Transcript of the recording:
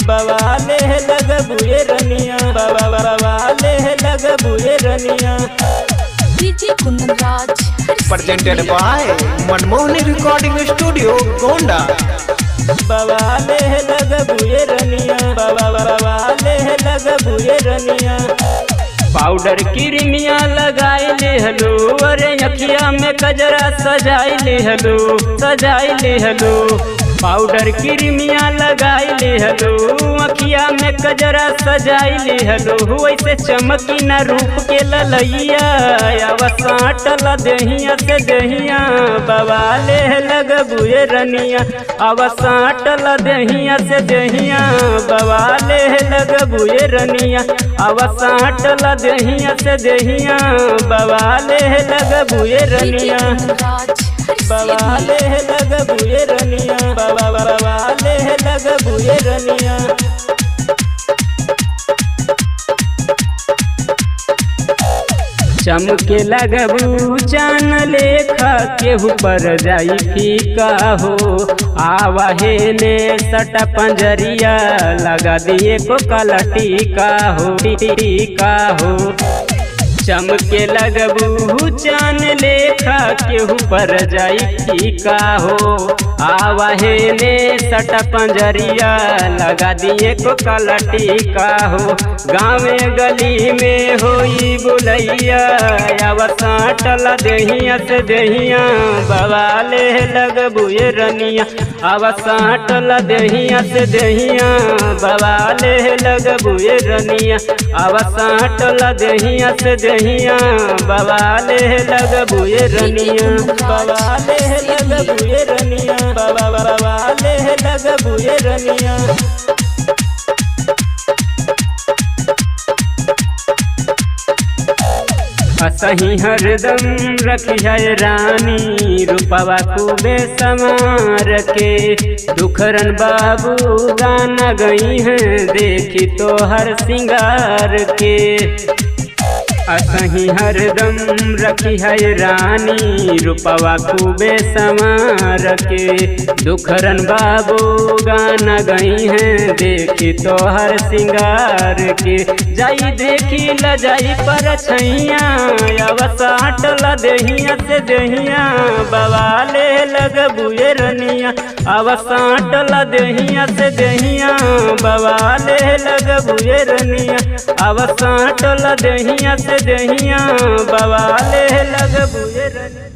बवाले लगबुए रनिया बवाले लगबुए रनिया। DJ Kundan presented by Manmohani recording studio Gonda. बवाले लगबुए रनिया बवाले लगबुए रनिया। पाउडर क्रीमिया लगाई ले हलो, अरे अखिया में कजरा सजाई ले हलो, सजाई ले हलो। पाउडर क्रीमिया लगाई ले हलो, अखिया में कजरा सजाई ले हलो। वैसे चमकी न रूप के ललैया, अवसाटल दहिया से दहिया बवाले लगबुए रनिया। अवसाटल दहिया से दहिया बवाले लगबुए रनिया। अवसाटल दहिया से दहिया बवाले लगबुए रनिया। बवाले लगबुए रनिया बवाले लगबुए रनिया। चमके लगबू चान लेखा केहू पर जाई फीका हो। आवाहे ने सट पंजरिया लगा दिए को काला टीका हो, टीका हो। चमके लगबू चान लेखा केहू पर जाई फीका हो। आवाहे ने सट पंजरिया लगा दिए को काला टीका हो। गाँव गली में होई बुलैया, अवसाटल दहिया से दहिया बवाले लगबुए रनिया। अवसाटल दहिया से दहिया बवाले लगबुए रनिया। अवसाटल दहिया से दहिया बवाले लगबुए रनिया। बवाले लगबुए रनिया बवाले लगबुए रनिया। असही हरदम रखी है रानी, रूपवा खूबे समार के। दुखरन बाबू गाना गई हैं, देखी तो हर सिंगार के। असही हरदम रखी है रानी, रूपवा खूबे समार के। दुखरन बाबू गाना गई हैं, देखी तो हर सिंगार के। जाई देखी ल जाई पर छैया, अवसाटल दहिया से दहिया बवाले लगबुए रनिया। अवसाटल दहिया से दहिया बवाले लगबुए रनिया। अवसाटल दहिया से दहिया बवाले लगबुए रनिया।